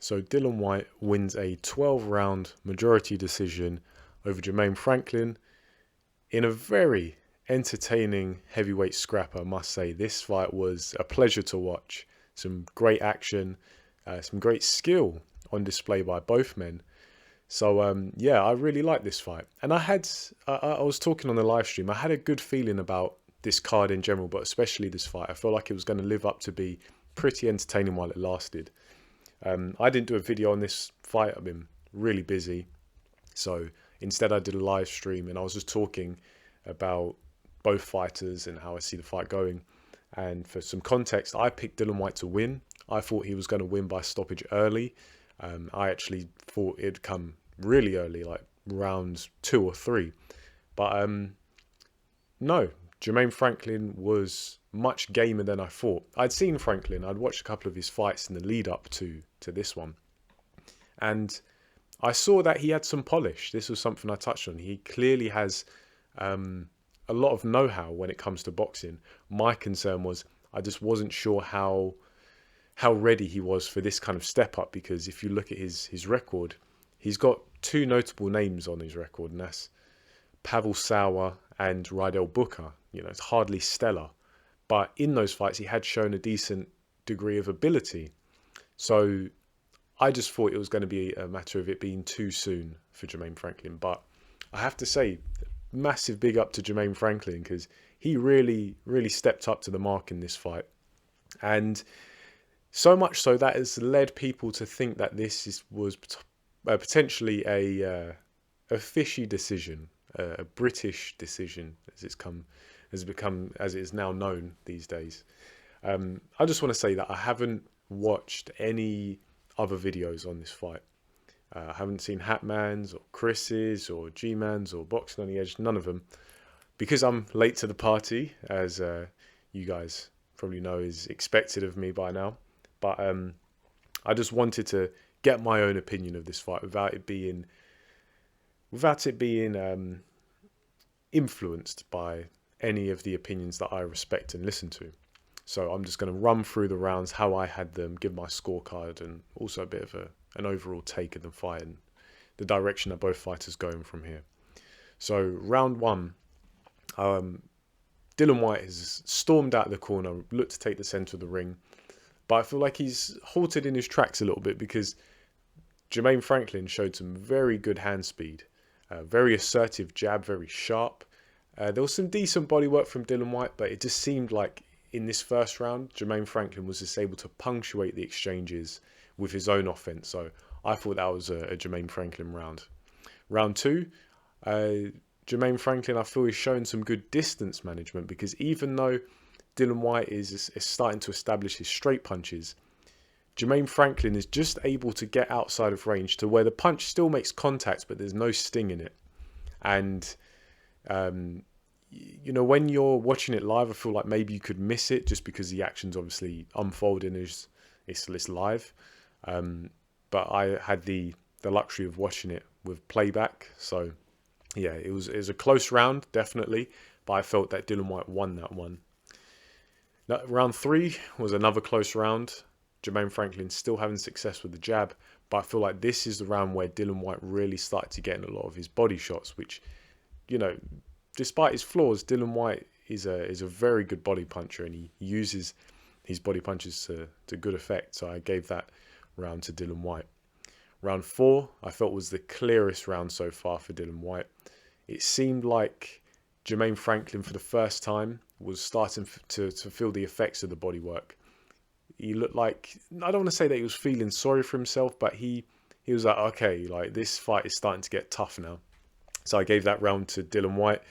So Dillian Whyte wins a 12-round majority decision over Jermaine Franklin in a very entertaining heavyweight scrap, I must say. This fight was a pleasure to watch. Some great action, some great skill on display by both men. So yeah, I really like this fight. And I was talking on the live stream, I had a good feeling about this card in general, but especially this fight. I felt like it was going to live up to be pretty entertaining while it lasted. I didn't do a video on this fight. I've been really busy. So instead I did a live stream and I was just talking about both fighters and how I see the fight going. And for some context, I picked Dillian Whyte to win. I thought he was going to win by stoppage early. I actually thought it'd come really early, like rounds 2 or 3. But no, Jermaine Franklin was much gamer than I thought. I'd seen Franklin. I'd watched a couple of his fights in the lead up to this one. And I saw that he had some polish. This was something I touched on. He clearly has a lot of know-how when it comes to boxing. My concern was I just wasn't sure how ready he was for this kind of step up, because if you look at his record, he's got 2 notable names on his record, and that's Pavel Sauer and Rydell Booker. You know, it's hardly stellar. But in those fights, he had shown a decent degree of ability. So I just thought it was going to be a matter of it being too soon for Jermaine Franklin. But I have to say, massive big up to Jermaine Franklin, because he really, really stepped up to the mark in this fight. And so much so that has led people to think that this was potentially a fishy decision, a British decision, as it is now known these days. I just want to say that I haven't watched any other videos on this fight. I haven't seen Hatman's or Chris's or G-Man's or Boxing on the Edge, none of them, because I'm late to the party, as you guys probably know is expected of me by now. But I just wanted to get my own opinion of this fight without it being influenced by any of the opinions that I respect and listen to. So I'm just going to run through the rounds, how I had them, give my scorecard, and also a bit of an overall take of the fight and the direction that both fighters going from here. So round 1, Dillian Whyte has stormed out of the corner, looked to take the centre of the ring, but I feel like he's halted in his tracks a little bit because Jermaine Franklin showed some very good hand speed, very assertive jab, very sharp. There was some decent body work from Dillian Whyte, but it just seemed like in this first round, Jermaine Franklin was just able to punctuate the exchanges with his own offense. So I thought that was a Jermaine Franklin round. Round 2, Jermaine Franklin, I feel, is showing some good distance management, because even though Dillian Whyte is starting to establish his straight punches, Jermaine Franklin is just able to get outside of range to where the punch still makes contact, but there's no sting in it. And you know, when you're watching it live, I feel like maybe you could miss it just because the action's obviously unfolding as it's live. But I had the luxury of watching it with playback. So yeah, it was a close round, definitely. But I felt that Dillian Whyte won that one. Now, round 3 was another close round. Jermaine Franklin still having success with the jab. But I feel like this is the round where Dillian Whyte really started to get in a lot of his body shots, which, you know, despite his flaws, Dillian Whyte is a very good body puncher, and he uses his body punches to good effect. So I gave that round to Dillian Whyte. Round 4, I felt, was the clearest round so far for Dillian Whyte. It seemed like Jermaine Franklin, for the first time, was starting to feel the effects of the body work. He looked like, I don't want to say that he was feeling sorry for himself, but he was like, okay, like this fight is starting to get tough now. So I gave that round to Dillian Whyte.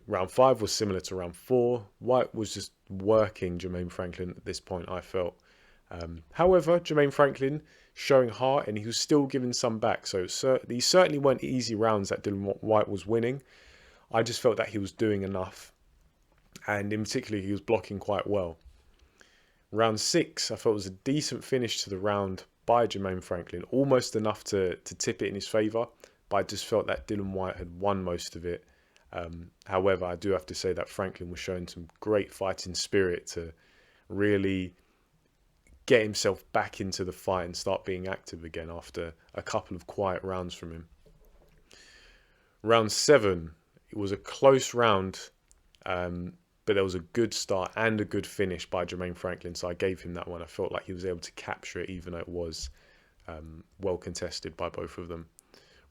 Round 5 was similar to round 4. Whyte was just working Jermaine Franklin at this point, I felt. However, Jermaine Franklin showing heart, and he was still giving some back. So these certainly weren't easy rounds that Dillian Whyte was winning. I just felt that he was doing enough. And in particular, he was blocking quite well. Round 6, I felt, was a decent finish to the round by Jermaine Franklin. Almost enough to tip it in his favour. But I just felt that Dillian Whyte had won most of it. However, I do have to say that Franklin was showing some great fighting spirit to really get himself back into the fight and start being active again after a couple of quiet rounds from him. Round 7, it was a close round, but there was a good start and a good finish by Jermaine Franklin, so I gave him that one. I felt like he was able to capture it, even though it was well contested by both of them.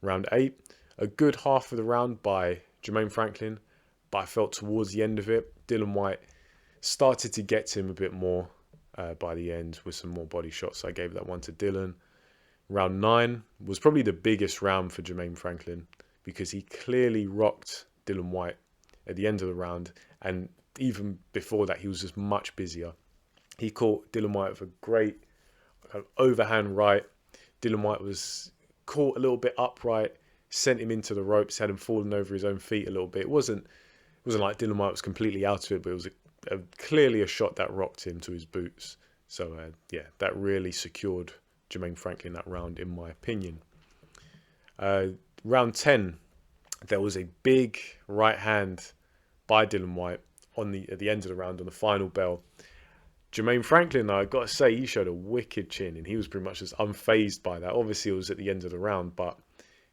Round 8, a good half of the round by Jermaine Franklin, but I felt towards the end of it, Dillian Whyte started to get to him a bit more by the end with some more body shots. So I gave that one to Dillian. Round 9 was probably the biggest round for Jermaine Franklin because he clearly rocked Dillian Whyte at the end of the round, and even before that he was just much busier. He caught Dillian Whyte with a great overhand right. Dillian Whyte was caught a little bit upright, sent him into the ropes, had him falling over his own feet a little bit. It wasn't like Dillian Whyte was completely out of it, but it was clearly a shot that rocked him to his boots. So yeah, that really secured Jermaine Franklin that round, in my opinion. Round 10, there was a big right hand by Dillian Whyte at the end of the round on the final bell. Jermaine Franklin, I've got to say, he showed a wicked chin, and he was pretty much just unfazed by that. Obviously, it was at the end of the round, but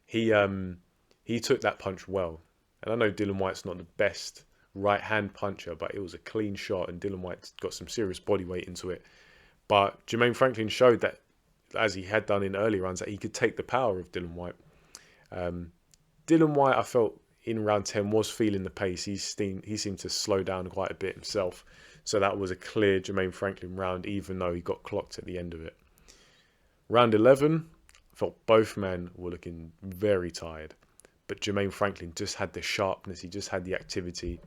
he took that punch well. And I know Dillian Whyte's not the best right-hand puncher, but it was a clean shot, and Dillian Whyte got some serious body weight into it. But Jermaine Franklin showed that, as he had done in early rounds, that he could take the power of Dillian Whyte. Dillian Whyte, I felt, in round 10 was feeling the pace. He seemed to slow down quite a bit himself. So that was a clear Jermaine Franklin round, even though he got clocked at the end of it. Round 11, I felt both men were looking very tired. But Jermaine Franklin just had the sharpness. He just had the activity.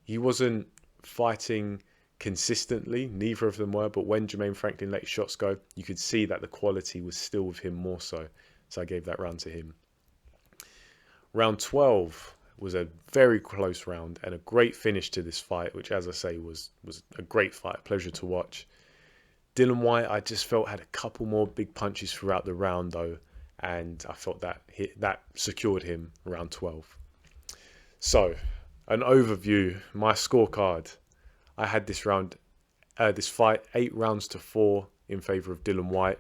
He wasn't fighting consistently. Neither of them were. But when Jermaine Franklin let his shots go, you could see that the quality was still with him more so. So I gave that round to him. Round 12 was a very close round and a great finish to this fight, which, as I say, was a great fight, a pleasure to watch. Dillian Whyte, I just felt, had a couple more big punches throughout the round, though, and I felt that secured him round 12. So, an overview, my scorecard. I had this fight 8 rounds to 4 in favour of Dillian Whyte.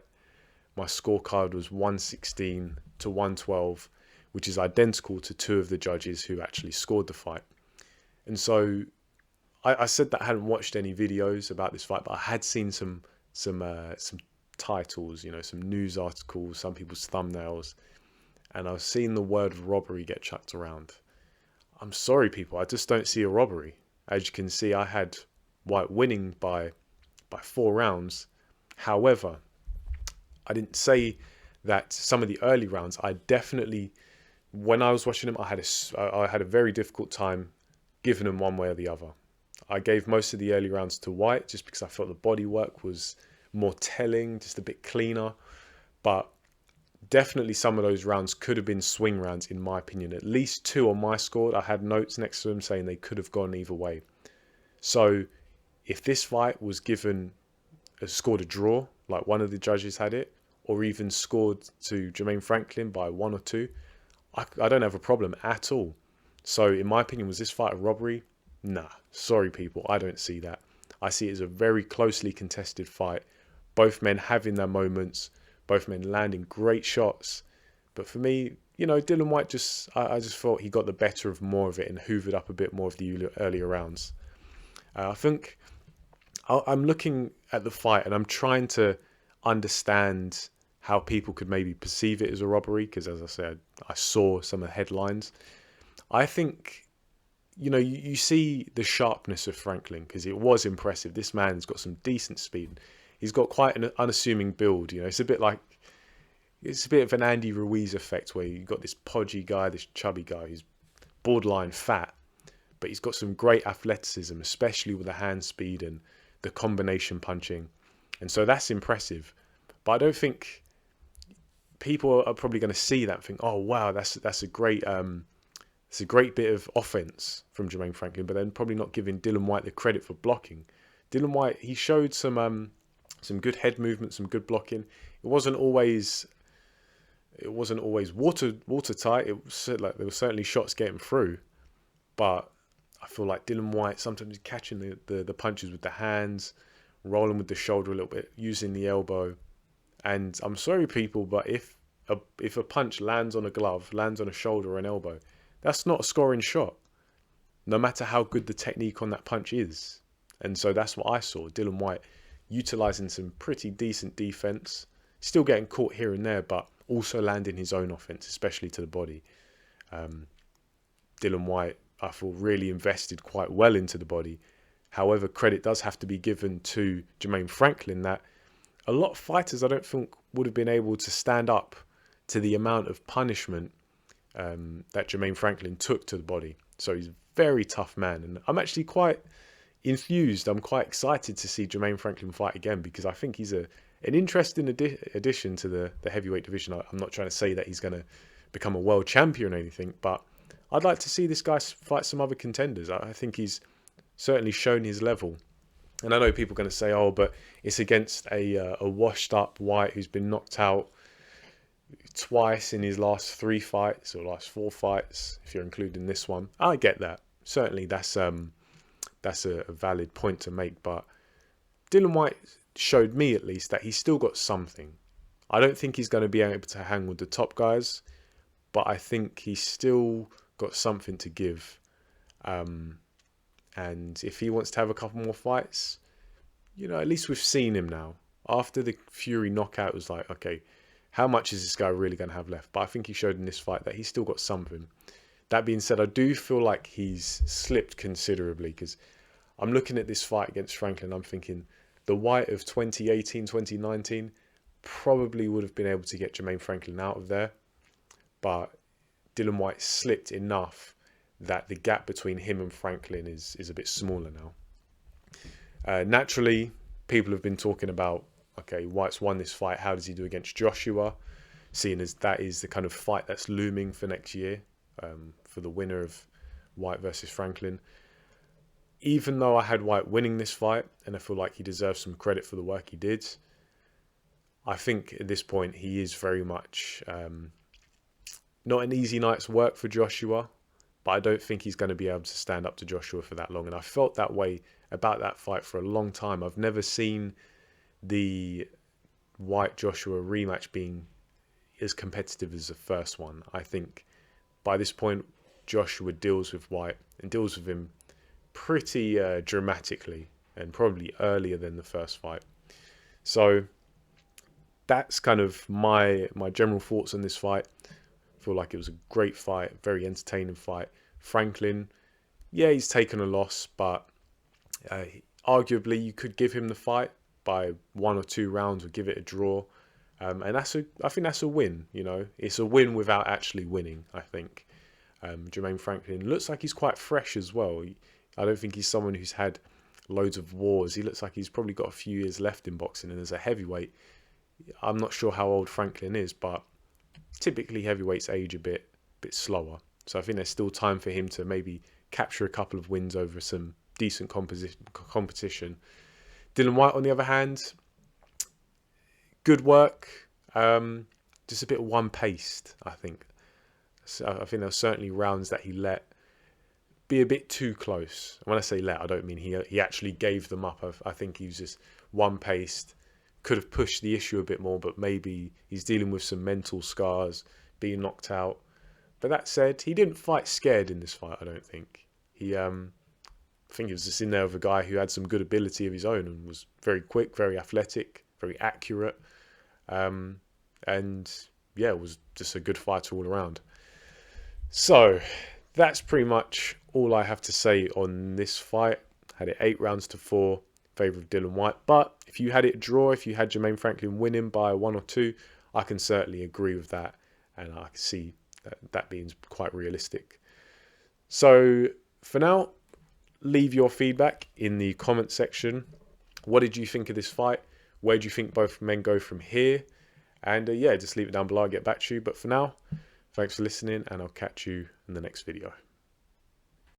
My scorecard was 116 to 112. Which is identical to 2 of the judges who actually scored the fight. And so I said that I hadn't watched any videos about this fight, but I had seen some titles, some news articles, some people's thumbnails, and I was seeing the word robbery get chucked around. I'm sorry, people, I just don't see a robbery. As you can see, I had Whyte winning by 4 rounds. However, I didn't say that some of the early rounds, I definitely, when I was watching them, I had a very difficult time giving them one way or the other. I gave most of the early rounds to Whyte just because I felt the body work was more telling, just a bit cleaner. But definitely some of those rounds could have been swing rounds, in my opinion. At least 2 on my score. I had notes next to them saying they could have gone either way. So if this fight was scored a draw, like one of the judges had it, or even scored to Jermaine Franklin by 1 or 2, I don't have a problem at all. So in my opinion, was this fight a robbery? Nah, sorry people, I don't see that. I see it as a very closely contested fight. Both men having their moments, both men landing great shots. But for me, Dillian Whyte I just thought he got the better of more of it and hoovered up a bit more of the earlier rounds. I think I'm looking at the fight and I'm trying to understand how people could maybe perceive it as a robbery, because as I said, I saw some of the headlines. I think, you see the sharpness of Franklin, because it was impressive. This man's got some decent speed. He's got quite an unassuming build. It's a bit of an Andy Ruiz effect, where you've got this podgy guy, this chubby guy who's borderline fat, but he's got some great athleticism, especially with the hand speed and the combination punching. And so that's impressive. But I don't think people are probably going to see that and think, oh wow, that's a great bit of offense from Jermaine Franklin, but then probably not giving Dillian Whyte the credit for blocking. Dillian Whyte, he showed some good head movement, some good blocking. It wasn't always watertight. It was like there were certainly shots getting through, but I feel like Dillian Whyte sometimes catching the punches with the hands, rolling with the shoulder a little bit, using the elbow. And I'm sorry, people, but if a punch lands on a glove, lands on a shoulder or an elbow, that's not a scoring shot, no matter how good the technique on that punch is. And so that's what I saw. Dillian Whyte utilising some pretty decent defence, still getting caught here and there, but also landing his own offence, especially to the body. Dillian Whyte, I thought, really invested quite well into the body. However, credit does have to be given to Jermaine Franklin that a lot of fighters, I don't think, would have been able to stand up to the amount of punishment that Jermaine Franklin took to the body. So he's a very tough man. And I'm actually quite enthused. I'm quite excited to see Jermaine Franklin fight again, because I think he's an interesting addition to the heavyweight division. I'm not trying to say that he's going to become a world champion or anything, but I'd like to see this guy fight some other contenders. I think he's certainly shown his level. And I know people are going to say, oh, but it's against a washed up Whyte who's been knocked out twice in his last 3 fights or last 4 fights, if you're including this one. I get that. Certainly that's a valid point to make. But Dillian Whyte showed me, at least, that he's still got something. I don't think he's going to be able to hang with the top guys, but I think he's still got something to give. And if he wants to have a couple more fights, at least we've seen him now. After the Fury knockout, it was like, okay, how much is this guy really going to have left? But I think he showed in this fight that he's still got something. That being said, I do feel like he's slipped considerably, because I'm looking at this fight against Franklin. I'm thinking the Whyte of 2018, 2019 probably would have been able to get Jermaine Franklin out of there. But Dillian Whyte slipped enough that the gap between him and Franklin is a bit smaller now. Naturally, people have been talking about, okay, Whyte's won this fight, how does he do against Joshua? Seeing as that is the kind of fight that's looming for next year, for the winner of Whyte versus Franklin. Even though I had Whyte winning this fight, and I feel like he deserves some credit for the work he did, I think at this point he is very much not an easy night's work for Joshua. But I don't think he's going to be able to stand up to Joshua for that long. And I felt that way about that fight for a long time. I've never seen the Whyte-Joshua rematch being as competitive as the first one. I think by this point, Joshua deals with Whyte and deals with him pretty dramatically, and probably earlier than the first fight. So that's kind of my general thoughts on this fight. I feel like it was a great fight, very entertaining fight. Franklin, yeah, he's taken a loss, but arguably you could give him the fight by 1 or 2 rounds, or give it a draw, and I think that's a win. It's a win without actually winning. I think Jermaine Franklin looks like he's quite fresh as well. I don't think he's someone who's had loads of wars. He looks like he's probably got a few years left in boxing, and as a heavyweight, I'm not sure how old Franklin is, but typically heavyweights age a bit slower. So I think there's still time for him to maybe capture a couple of wins over some decent competition. Dillian Whyte, on the other hand, good work. Just a bit one-paced, I think. So I think there were certainly rounds that he let be a bit too close. When I say let, I don't mean he actually gave them up. I think he was just one-paced. Could have pushed the issue a bit more, but maybe he's dealing with some mental scars, being knocked out. But that said, he didn't fight scared in this fight, I don't think. I think he was just in there with a guy who had some good ability of his own and was very quick, very athletic, very accurate. And yeah, it was just a good fighter all around. So that's pretty much all I have to say on this fight. Had it 8 rounds to 4. Favour of Dillian Whyte, but if you had it draw, if you had Jermaine Franklin winning by 1 or 2, I can certainly agree with that, and I can see that being quite realistic. So for now, leave your feedback in the comment section. What did you think of this fight? Where do you think both men go from here? And yeah, just leave it down below. I'll get back to you. But for now, thanks for listening, and I'll catch you in the next video.